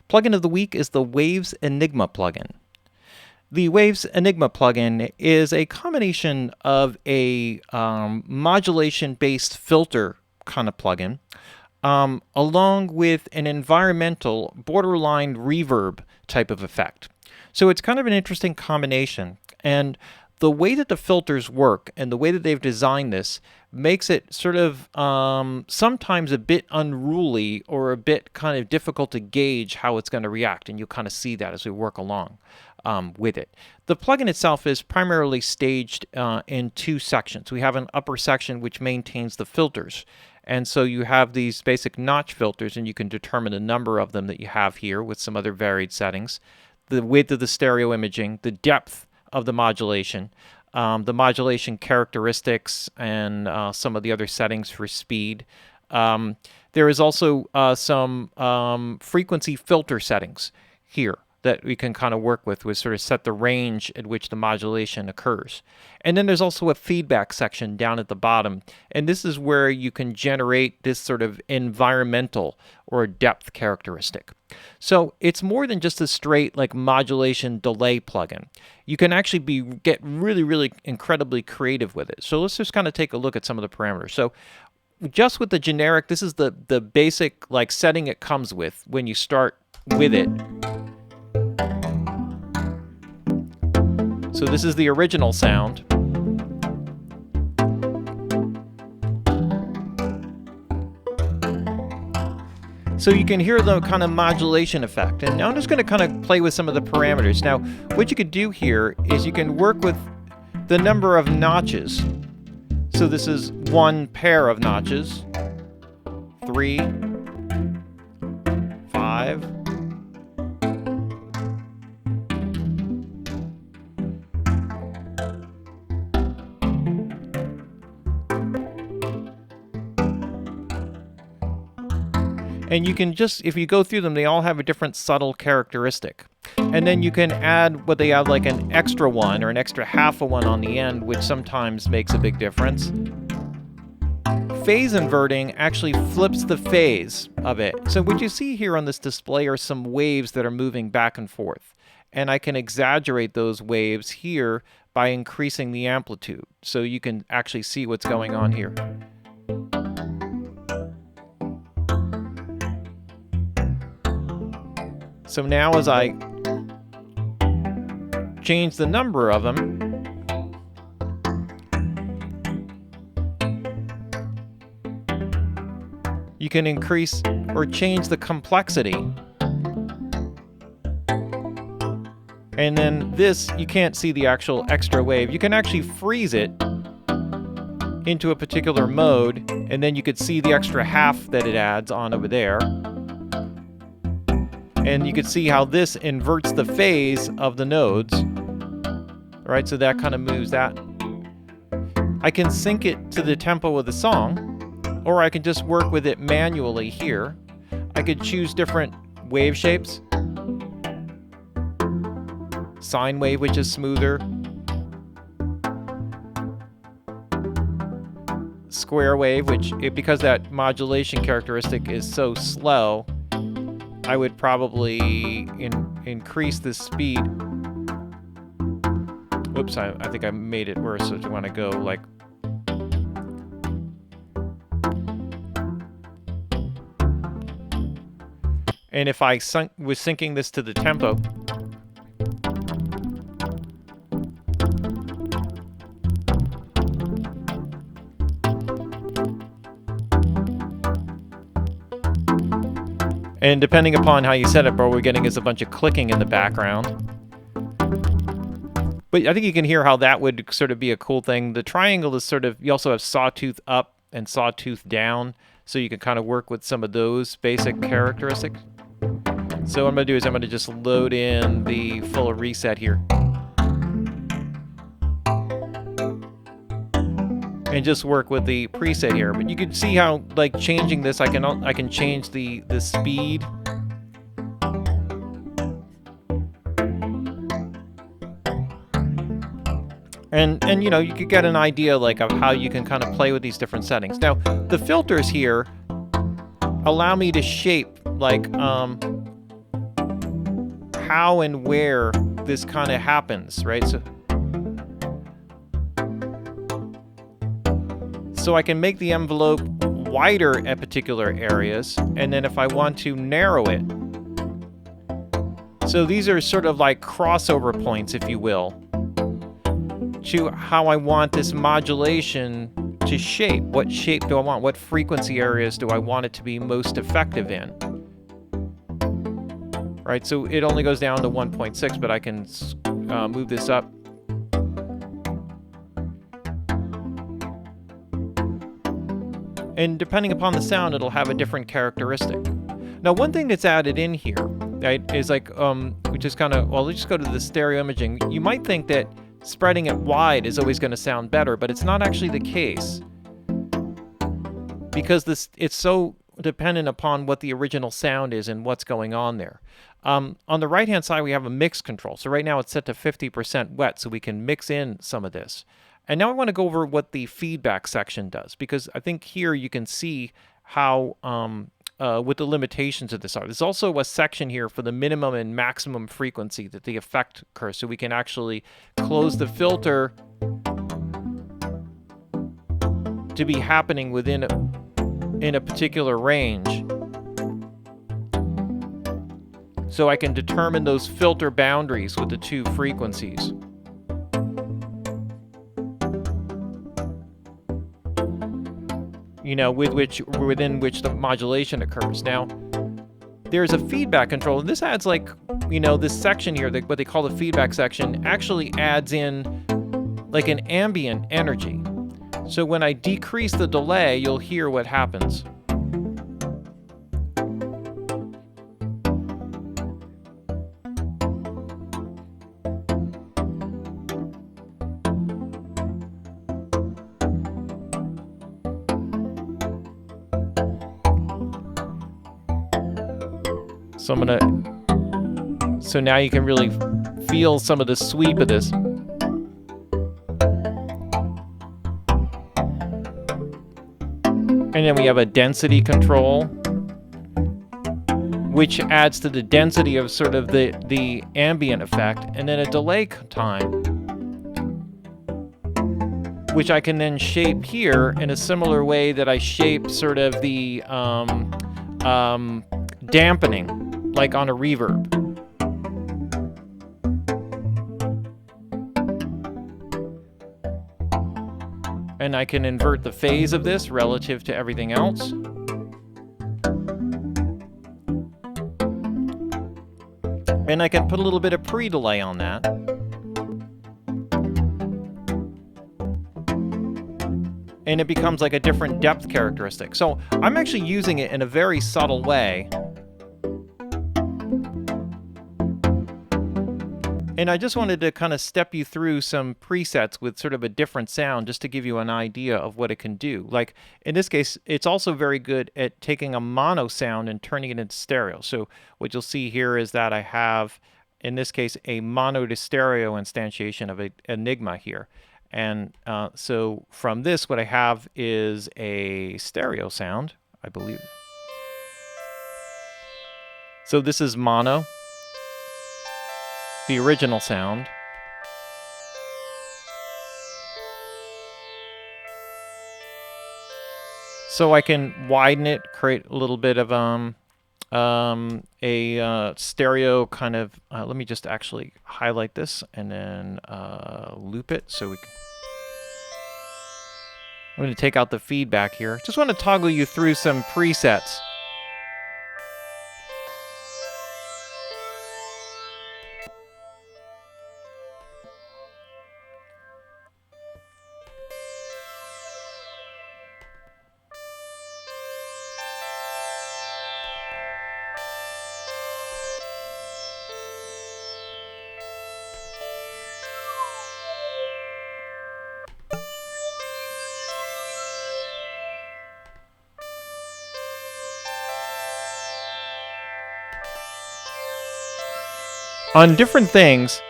Plugin of the week is the Waves Enigma plugin. The Waves Enigma plugin is a combination of a modulation-based filter kind of plugin, along with an environmental borderline reverb type of effect. So it's kind of an interesting combination. And the way that the filters work and the way that they've designed this makes it sort of sometimes a bit unruly or a bit kind of difficult to gauge how it's going to react. And you'll kind of see that as we work along with it. The plugin itself is primarily staged in two sections. We have an upper section which maintains the filters. And so you have these basic notch filters, and you can determine the number of them that you have here with some other varied settings. The width of the stereo imaging, the depth of the modulation characteristics, and some of the other settings for speed. There is also some frequency filter settings here that we can kind of work with sort of set the range at which the modulation occurs. And then there's also a feedback section down at the bottom, and this is where you can generate this sort of environmental or depth characteristic. So it's more than just a straight like modulation delay plugin. You can actually get really incredibly creative with it. So let's just kind of take a look at some of the parameters. So just with the generic, this is the basic like setting it comes with when you start with it. So this is the original sound. So you can hear the kind of modulation effect. And now I'm just going to kind of play with some of the parameters. Now, what you could do here is you can work with the number of notches. So this is one pair of notches. 3, 5. And you can just, if you go through them, they all have a different subtle characteristic. And then you can add what they have, like an extra one or an extra half a one on the end, which sometimes makes a big difference. Phase inverting actually flips the phase of it. So what you see here on this display are some waves that are moving back and forth. And I can exaggerate those waves here by increasing the amplitude. So you can actually see what's going on here. So now as I change the number of them, you can increase or change the complexity. And then this, you can't see the actual extra wave. You can actually freeze it into a particular mode, and then you could see the extra half that it adds on over there. And you can see how this inverts the phase of the nodes. All right, so that kind of moves that. I can sync it to the tempo of the song, or I can just work with it manually here. I could choose different wave shapes. Sine wave, which is smoother. Square wave, which, because that modulation characteristic is so slow, I would probably increase the speed. Whoops, I think I made it worse. So if you want to go like... And if I was syncing this to the tempo, and depending upon how you set it, what we're getting is a bunch of clicking in the background. But I think you can hear how that would sort of be a cool thing. The triangle is sort of, you also have sawtooth up and sawtooth down, so you can kind of work with some of those basic characteristics. So what I'm going to do is I'm going to just load in the full reset here. And just work with the preset here. But you can see how, like, changing this, I can change the speed. And you know, you could get an idea like of how you can kind of play with these different settings. Now, the filters here allow me to shape like how and where this kind of happens, right? So I can make the envelope wider at particular areas, and then if I want to narrow it. So these are sort of like crossover points, if you will, to how I want this modulation to shape. What shape do I want? What frequency areas do I want it to be most effective in? Right, so it only goes down to 1.6, but I can move this up. And depending upon the sound, it'll have a different characteristic. Now, one thing that's added in here, right, is like, which is kind of, well, let's just go to the stereo imaging. You might think that spreading it wide is always going to sound better, but it's not actually the case. Because it's so dependent upon what the original sound is and what's going on there. On the right-hand side, we have a mix control. So right now it's set to 50% wet, so we can mix in some of this. And now I want to go over what the feedback section does, because I think here you can see how, what the limitations of this are. There's also a section here for the minimum and maximum frequency that the effect occurs, so we can actually close the filter to be happening within in a particular range. So I can determine those filter boundaries with the two frequencies. You know, within which the modulation occurs. Now, there's a feedback control, and this adds, like, you know, this section here, what they call the feedback section, actually adds in like an ambient energy. So when I decrease the delay, you'll hear what happens. So now you can really feel some of the sweep of this. And then we have a density control, which adds to the density of sort of the ambient effect, and then a delay time, which I can then shape here in a similar way that I shape sort of the dampening, like on a reverb. And I can invert the phase of this relative to everything else. And I can put a little bit of pre-delay on that. And it becomes like a different depth characteristic. So I'm actually using it in a very subtle way. And I just wanted to kind of step you through some presets with sort of a different sound, just to give you an idea of what it can do. Like in this case, it's also very good at taking a mono sound and turning it into stereo. So what you'll see here is that I have, in this case, a mono to stereo instantiation of Enigma here. And so from this, what I have is a stereo sound, I believe. So this is mono, the original sound. So I can widen it, create a little bit of a stereo kind of, let me just actually highlight this and then loop it so we can. I'm going to take out the feedback here. Just want to toggle you through some presets. On different things,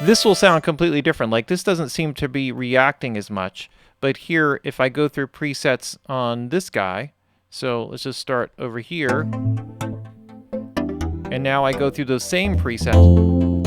this will sound completely different. Like this doesn't seem to be reacting as much. But here, if I go through presets on this guy, so let's just start over here. And now I go through those same presets.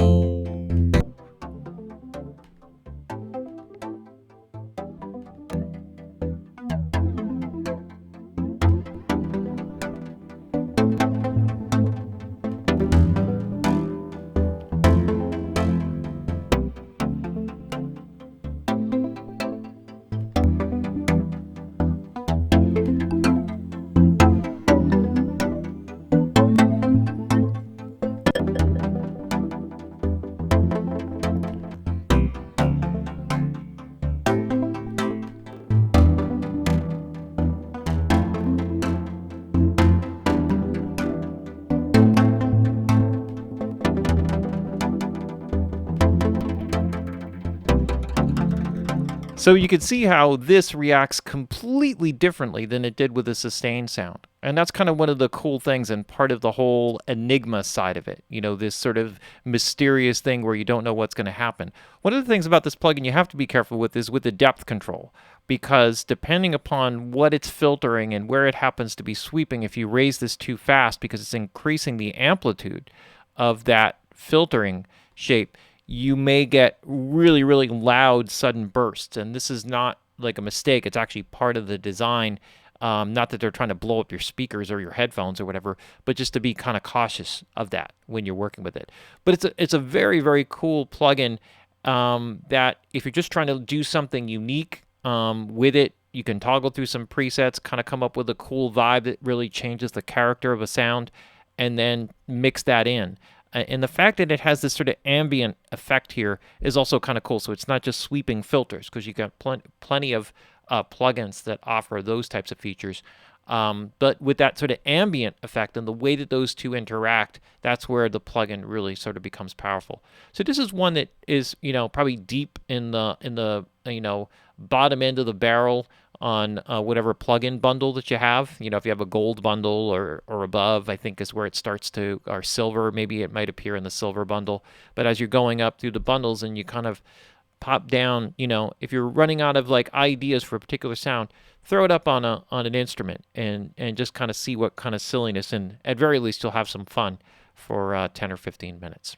So you can see how this reacts completely differently than it did with the sustained sound. And that's kind of one of the cool things and part of the whole Enigma side of it. You know, this sort of mysterious thing where you don't know what's going to happen. One of the things about this plugin you have to be careful with is with the depth control, because depending upon what it's filtering and where it happens to be sweeping, if you raise this too fast because it's increasing the amplitude of that filtering shape, you may get really, really loud sudden bursts. And this is not like a mistake. It's actually part of the design. Not that they're trying to blow up your speakers or your headphones or whatever, but just to be kind of cautious of that when you're working with it. But it's a very, very cool plugin that if you're just trying to do something unique with it, you can toggle through some presets, kind of come up with a cool vibe that really changes the character of a sound, and then mix that in. And the fact that it has this sort of ambient effect here is also kind of cool. So it's not just sweeping filters, because you got plenty of plugins that offer those types of features. But with that sort of ambient effect and the way that those two interact, that's where the plugin really sort of becomes powerful. So this is one that is, you know, probably deep in the you know, bottom end of the barrel on whatever plugin bundle that you have. You know, if you have a gold bundle or above, I think is where it starts to, or silver, maybe it might appear in the silver bundle. But as you're going up through the bundles and you kind of pop down, you know, if you're running out of like ideas for a particular sound, throw it up on an instrument and just kind of see what kind of silliness, and at very least you'll have some fun for 10 or 15 minutes.